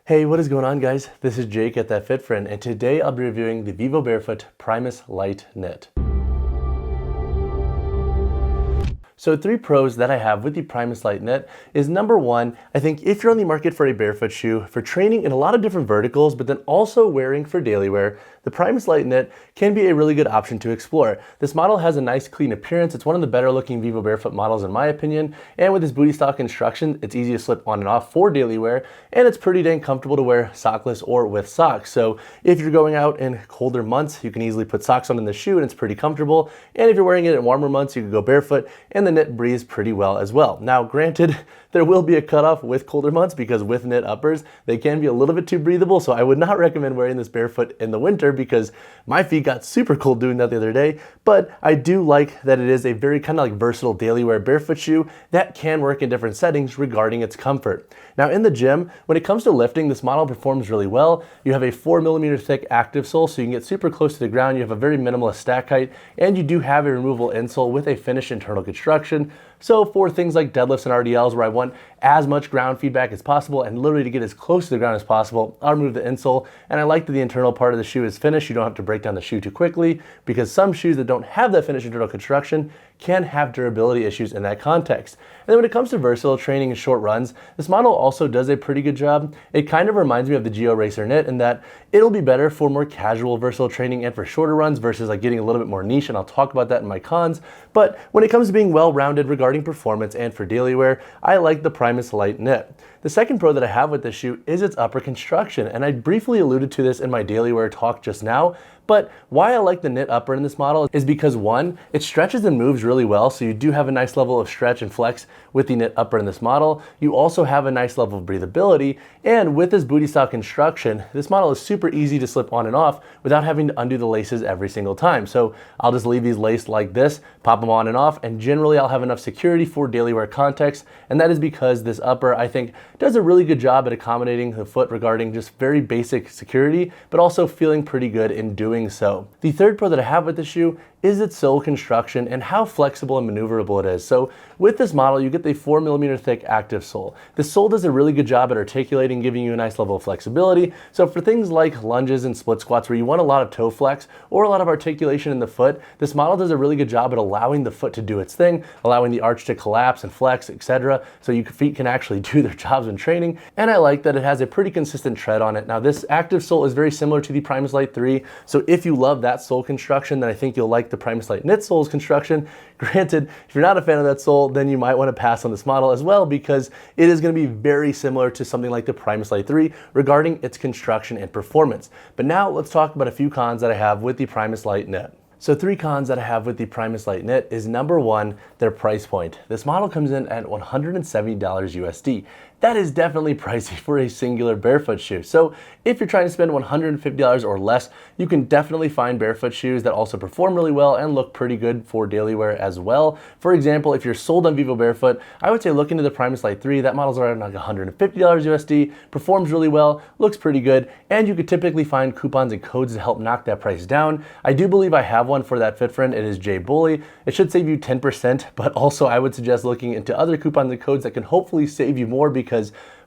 Hey, what is going on, guys? This is Jake at That Fit Friend, and today I'll be reviewing the Vivobarefoot Primus Lite Knit. So 3 pros that I have with the Primus Lite Knit is number 1, I think if you're on the market for a barefoot shoe for training in a lot of different verticals, but then also wearing for daily wear, the Primus Lite Knit can be a really good option to explore. This model has a nice clean appearance. It's one of the better looking Vivobarefoot models in my opinion, and with this booty stock construction, it's easy to slip on and off for daily wear, and it's pretty dang comfortable to wear sockless or with socks. So if you're going out in colder months, you can easily put socks on in the shoe and it's pretty comfortable. And if you're wearing it in warmer months, you can go barefoot and the knit breathes pretty well as well. Now, granted, there will be a cutoff with colder months because with knit uppers, they can be a little bit too breathable. So I would not recommend wearing this barefoot in the winter because my feet got super cold doing that the other day. But I do like that it is a very kind of like versatile daily wear barefoot shoe that can work in different settings regarding its comfort. Now in the gym, when it comes to lifting, this model performs really well. You have a 4mm thick active sole, so you can get super close to the ground. You have a very minimalist stack height, and you do have a removable insole with a finished internal construction. So for things like deadlifts and RDLs where I want as much ground feedback as possible and literally to get as close to the ground as possible, I'll remove the insole. And I like that the internal part of the shoe is finished. You don't have to break down the shoe too quickly because some shoes that don't have that finished internal construction can have durability issues in that context. And then when it comes to versatile training and short runs, this model also does a pretty good job. It kind of reminds me of the Geo Racer Knit in that it'll be better for more casual versatile training and for shorter runs versus like getting a little bit more niche, and I'll talk about that in my cons. But when it comes to being well-rounded regarding performance and for daily wear, I like the Primus Lite Knit. The second pro that I have with this shoe is its upper construction, and I briefly alluded to this in my daily wear talk just now. But why I like the knit upper in this model is because 1, it stretches and moves really well, so you do have a nice level of stretch and flex with the knit upper in this model. You also have a nice level of breathability, and with this booty stock construction, this model is super easy to slip on and off without having to undo the laces every single time. So I'll just leave these laced like this, pop them on and off, and generally I'll have enough security for daily wear context, and that is because this upper, I think, does a really good job at accommodating the foot regarding just very basic security, but also feeling pretty good in doing so. The third pro that I have with the shoe is its sole construction and how flexible and maneuverable it is. So with this model, you get the 4mm thick active sole. The sole does a really good job at articulating, giving you a nice level of flexibility. So for things like lunges and split squats where you want a lot of toe flex or a lot of articulation in the foot, this model does a really good job at allowing the foot to do its thing, allowing the arch to collapse and flex, etc. So your feet can actually do their jobs in training. And I like that it has a pretty consistent tread on it. Now this active sole is very similar to the Primus Lite III. So if you love that sole construction, then I think you'll like the Primus Lite Knit sole's construction. Granted, if you're not a fan of that sole, then you might want to pass on this model as well because it is going to be very similar to something like the Primus Lite III regarding its construction and performance. But now let's talk about a few cons that I have with the Primus Lite Knit. So 3 cons that I have with the Primus Lite Knit is number 1, their price point. This model comes in at $170 USD. That is definitely pricey for a singular barefoot shoe. So if you're trying to spend $150 or less, you can definitely find barefoot shoes that also perform really well and look pretty good for daily wear as well. For example, if you're sold on Vivobarefoot, I would say look into the Primus Lite III. That model's around like $150 USD, performs really well, looks pretty good, and you could typically find coupons and codes to help knock that price down. I do believe I have one for that fit friend. It is J Bully. It should save you 10%, but also I would suggest looking into other coupons and codes that can hopefully save you more because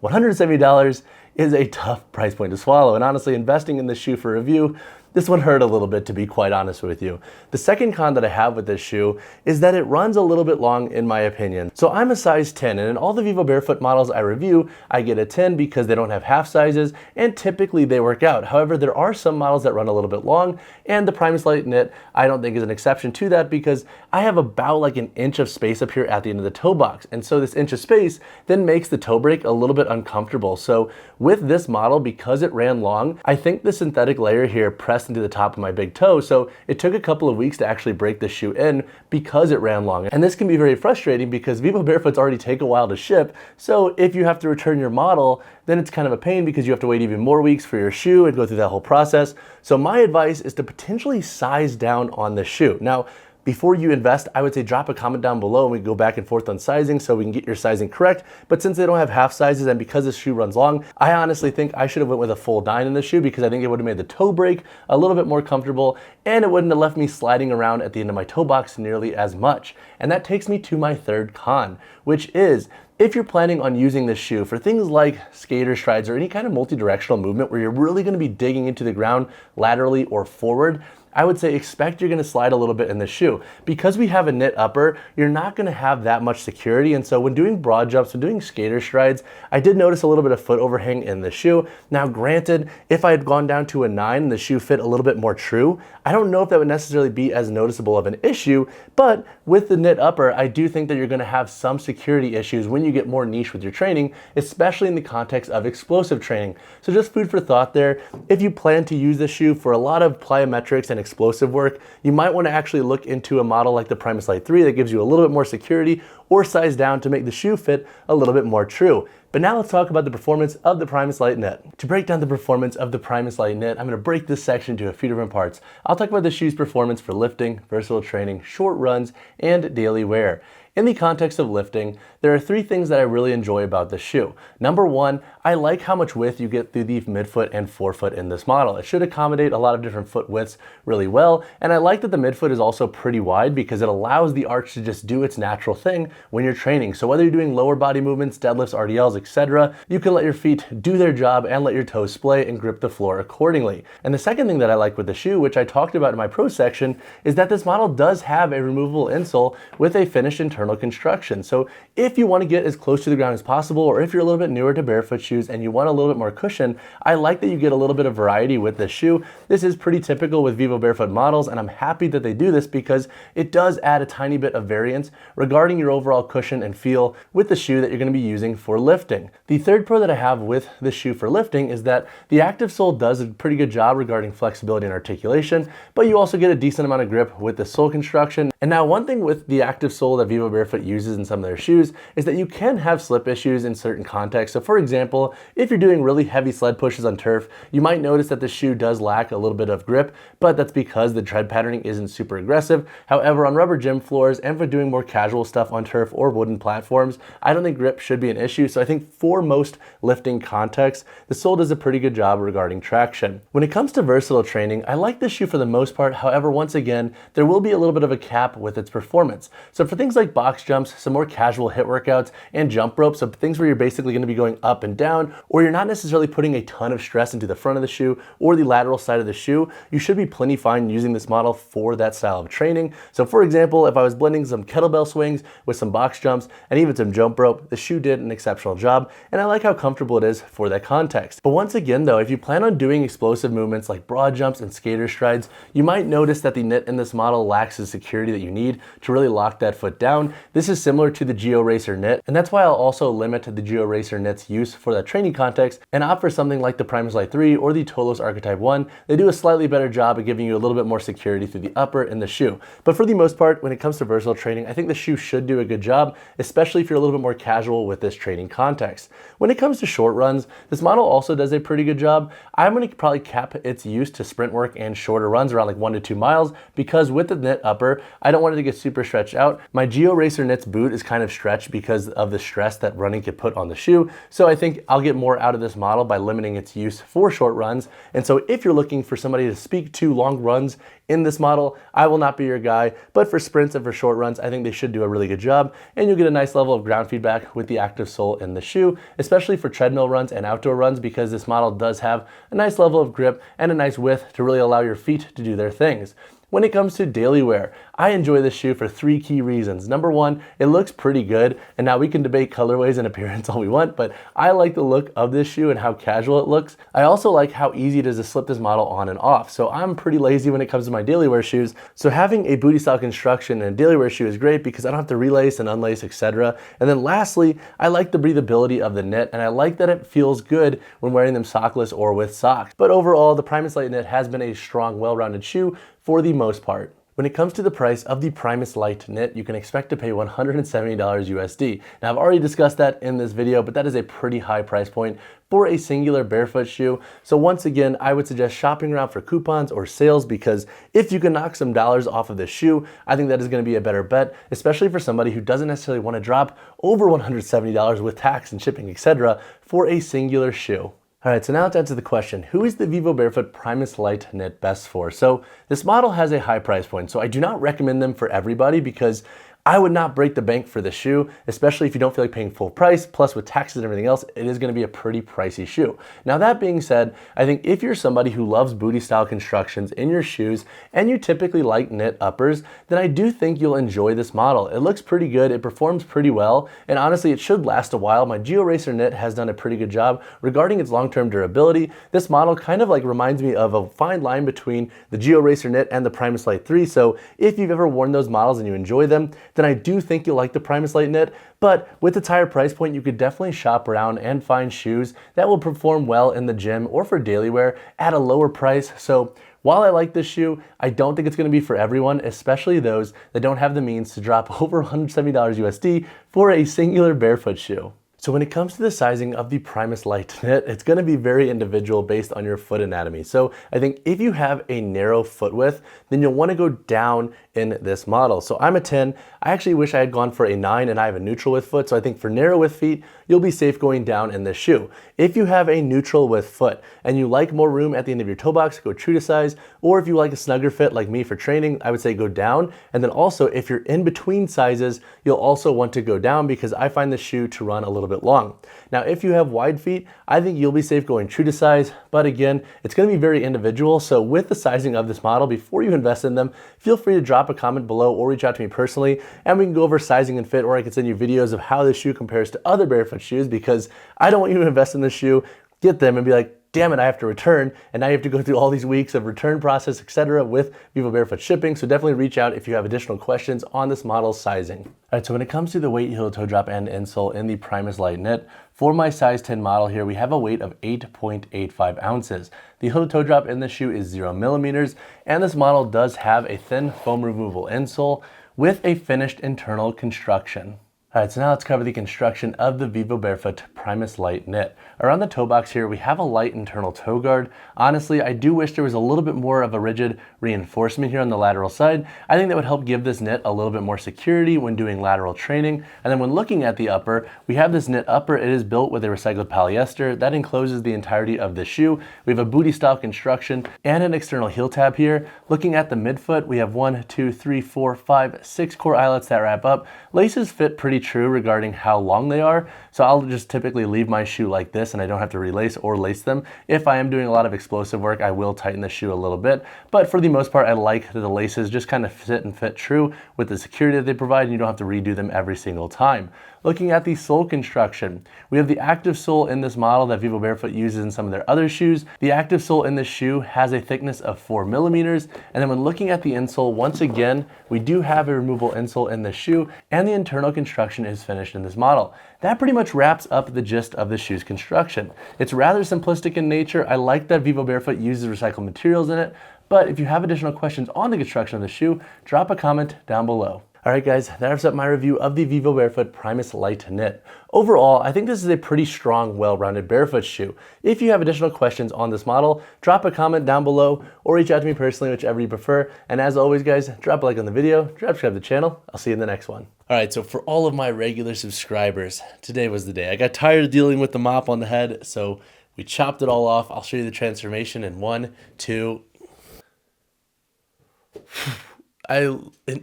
$170 is a tough price point to swallow. And honestly, investing in this shoe for review, this one hurt a little bit, to be quite honest with you. The second con that I have with this shoe is that it runs a little bit long in my opinion. So I'm a size 10, and in all the Vivobarefoot models I review, I get a 10 because they don't have half sizes and typically they work out. However, there are some models that run a little bit long, and the Primus Lite Knit I don't think is an exception to that because I have about like an inch of space up here at the end of the toe box. And so this inch of space then makes the toe break a little bit uncomfortable. So with this model, because it ran long, I think the synthetic layer here pressed into the top of my big toe, so it took a couple of weeks to actually break the shoe in because it ran long. And this can be very frustrating because Vivobarefoots already take a while to ship, so if you have to return your model, then it's kind of a pain because you have to wait even more weeks for your shoe and go through that whole process. So my advice is to potentially size down on the shoe. Now, before you invest, I would say drop a comment down below and we can go back and forth on sizing so we can get your sizing correct. But since they don't have half sizes and because this shoe runs long, I honestly think I should have went with a full 9 in this shoe because I think it would have made the toe break a little bit more comfortable and it wouldn't have left me sliding around at the end of my toe box nearly as much. And that takes me to my third con, which is If you're planning on using this shoe for things like skater strides or any kind of multi-directional movement where you're really going to be digging into the ground laterally or forward, I would say expect you're going to slide a little bit in the shoe. Because we have a knit upper, you're not going to have that much security, and so when doing broad jumps and doing skater strides, I did notice a little bit of foot overhang in the shoe. Now granted, if I had gone down to a 9 and the shoe fit a little bit more true, I don't know if that would necessarily be as noticeable of an issue, but with the knit upper, I do think that you're going to have some security issues when you get more niche with your training, especially in the context of explosive training. So just food for thought there. If you plan to use this shoe for a lot of plyometrics and explosive work, you might want to actually look into a model like the Primus Lite III that gives you a little bit more security, or size down to make the shoe fit a little bit more true. But now let's talk about the performance of the Primus Lite Knit. To break down the performance of the Primus Lite Knit, I'm going to break this section into a few different parts. I'll talk about the shoe's performance for lifting, versatile training, short runs, and daily wear. In the context of lifting, there are 3 things that I really enjoy about this shoe. Number 1, I like how much width you get through the midfoot and forefoot in this model. It should accommodate a lot of different foot widths really well, and I like that the midfoot is also pretty wide because it allows the arch to just do its natural thing when you're training. So whether you're doing lower body movements, deadlifts, RDLs, etc., you can let your feet do their job and let your toes splay and grip the floor accordingly. And the second thing that I like with the shoe, which I talked about in my pro section, is that this model does have a removable insole with a finished internal construction. So if you want to get as close to the ground as possible, or if you're a little bit newer to barefoot shoes and you want a little bit more cushion, I like that you get a little bit of variety with this shoe. This is pretty typical with Vivobarefoot models, and I'm happy that they do this because it does add a tiny bit of variance regarding your overall cushion and feel with the shoe that you're going to be using for lifting. The third pro that I have with this shoe for lifting is that the active sole does a pretty good job regarding flexibility and articulation, but you also get a decent amount of grip with the sole construction. And now one thing with the active sole that Vivobarefoot uses in some of their shoes is that you can have slip issues in certain contexts. So for example, if you're doing really heavy sled pushes on turf, you might notice that the shoe does lack a little bit of grip, but that's because the tread patterning isn't super aggressive. However, on rubber gym floors and for doing more casual stuff on turf or wooden platforms, I don't think grip should be an issue. So I think for most lifting contexts, the sole does a pretty good job regarding traction. When it comes to versatile training, I like this shoe for the most part. However, once again, there will be a little bit of a cap with its performance. So for things like box jumps, some more casual hit workouts, and jump ropes, so things where you're basically going to be going up and down, or you're not necessarily putting a ton of stress into the front of the shoe or the lateral side of the shoe, you should be plenty fine using this model for that style of training. So for example, if I was blending some kettlebell swings with some box jumps and even some jump rope, the shoe did an exceptional job, and I like how comfortable it is for that context. But once again though, if you plan on doing explosive movements like broad jumps and skater strides, you might notice that the knit in this model lacks the security that you need to really lock that foot down. This is similar to the Geo Racer knit, and that's why I'll also limit the Geo Racer knit's use for that training context and opt for something like the Primus Lite III or the Tolos Archetype 1. They do a slightly better job of giving you a little bit more security through the upper in the shoe. But for the most part, when it comes to versatile training, I think the shoe should do a good job, especially if you're a little bit more casual with this training context. When it comes to short runs, this model also does a pretty good job. I'm going to probably cap its use to sprint work and shorter runs around like 1 to 2 miles because with the knit upper, I don't want it to get super stretched out. My Geo Racer knit's boot is kind of stretched because of the stress that running could put on the shoe. So I think I'll get more out of this model by limiting its use for short runs. And so if you're looking for somebody to speak to long runs in this model, I will not be your guy, but for sprints and for short runs, I think they should do a really good job, and you'll get a nice level of ground feedback with the active sole in the shoe, especially for treadmill runs and outdoor runs, because this model does have a nice level of grip and a nice width to really allow your feet to do their things. When it comes to daily wear, I enjoy this shoe for 3 key reasons. Number 1, it looks pretty good, and now we can debate colorways and appearance all we want, but I like the look of this shoe and how casual it looks. I also like how easy it is to slip this model on and off, so I'm pretty lazy when it comes to my daily wear shoes, so having a booty style construction in a daily wear shoe is great because I don't have to relace and unlace, etc. And then lastly, I like the breathability of the knit, and I like that it feels good when wearing them sockless or with socks. But overall, the Primus Lite Knit has been a strong, well-rounded shoe for the most part. When it comes to the price of the Primus Lite Knit, you can expect to pay $170 USD. Now I've already discussed that in this video, but that is a pretty high price point for a singular barefoot shoe. So once again, I would suggest shopping around for coupons or sales, because if you can knock some dollars off of this shoe, I think that is going to be a better bet, especially for somebody who doesn't necessarily want to drop over $170 with tax and shipping, etc. for a singular shoe. All right, so now to answer the question, who is the Vivobarefoot Primus Lite Knit best for? So this model has a high price point, so I do not recommend them for everybody because I would not break the bank for the shoe, especially if you don't feel like paying full price. Plus with taxes and everything else, it is gonna be a pretty pricey shoe. Now that being said, I think if you're somebody who loves booty style constructions in your shoes and you typically like knit uppers, then I do think you'll enjoy this model. It looks pretty good, it performs pretty well, and honestly it should last a while. My GeoRacer knit has done a pretty good job regarding its long-term durability. This model kind of like reminds me of a fine line between the GeoRacer knit and the Primus Lite III, so if you've ever worn those models and you enjoy them, then I do think you'll like the Primus Lite knit. But with its higher price point, you could definitely shop around and find shoes that will perform well in the gym or for daily wear at a lower price. So while I like this shoe, I don't think it's gonna be for everyone, especially those that don't have the means to drop over $170 USD for a singular barefoot shoe. So when it comes to the sizing of the Primus Lite Knit, it's gonna be very individual based on your foot anatomy. So I think if you have a narrow foot width, then you'll wanna go down in this model. So I'm a 10, I actually wish I had gone for a 9 and I have a neutral width foot. So I think for narrow width feet, you'll be safe going down in this shoe. If you have a neutral width foot and you like more room at the end of your toe box, go true to size. Or if you like a snugger fit like me for training, I would say go down. And then also if you're in between sizes, you'll also want to go down because I find this shoe to run a little bit long. Now, if you have wide feet, I think you'll be safe going true to size, but again, it's gonna be very individual. So with the sizing of this model, before you invest in them, feel free to drop a comment below or reach out to me personally, and we can go over sizing and fit, or I can send you videos of how this shoe compares to other barefoot shoes, because I don't want you to invest in this shoe, get them and be like, damn it, I have to return, and now you have to go through all these weeks of return process, etc. with Vivobarefoot shipping. So definitely reach out if you have additional questions on this model's sizing. All right, so when it comes to the weight, heel toe drop, and insole in the Primus Lite Knit, for my size 10 model here, we have a weight of 8.85 ounces. The heel to toe drop in this shoe is 0 millimeters, and this model does have a thin foam removal insole with a finished internal construction. All right, so now let's cover the construction of the Vivobarefoot Primus Lite Knit. Around the toe box here, we have a light internal toe guard. Honestly, I do wish there was a little bit more of a rigid reinforcement here on the lateral side. I think that would help give this knit a little bit more security when doing lateral training. And then when looking at the upper, we have this knit upper. It is built with a recycled polyester that encloses the entirety of the shoe. We have a booty style construction and an external heel tab here. Looking at the midfoot, we have 1, 2, 3, 4, 5, 6 core eyelets that wrap up. Laces fit pretty true regarding how long they are, so I'll just typically leave my shoe like this and I don't have to relace or lace them. If I am doing a lot of explosive work, I will tighten the shoe a little bit, but for the most part I like that the laces just kind of sit and fit true with the security that they provide, and you don't have to redo them every single time. Looking at the sole construction, we have the active sole in this model that Vivobarefoot uses in some of their other shoes. The active sole in this shoe has a thickness of 4 millimeters, and then when looking at the insole, once again, we do have a removable insole in this shoe, and the internal construction is finished in this model. That pretty much wraps up the gist of the shoe's construction. It's rather simplistic in nature. I like that Vivobarefoot uses recycled materials in it, but if you have additional questions on the construction of the shoe, drop a comment down below. All right guys, that wraps up my review of the Vivobarefoot Primus Lite Knit. Overall, I think this is a pretty strong, well-rounded barefoot shoe. If you have additional questions on this model, drop a comment down below or reach out to me personally, whichever you prefer. And as always guys, drop a like on the video, subscribe to the channel. I'll see you in the next one. All right, so for all of my regular subscribers, today was the day. I got tired of dealing with the mop on the head, so we chopped it all off. I'll show you the transformation in 1, 2.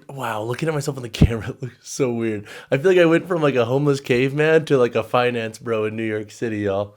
Wow, looking at myself on the camera, it looks so weird. I feel like I went from like a homeless caveman to like a finance bro in New York City, y'all.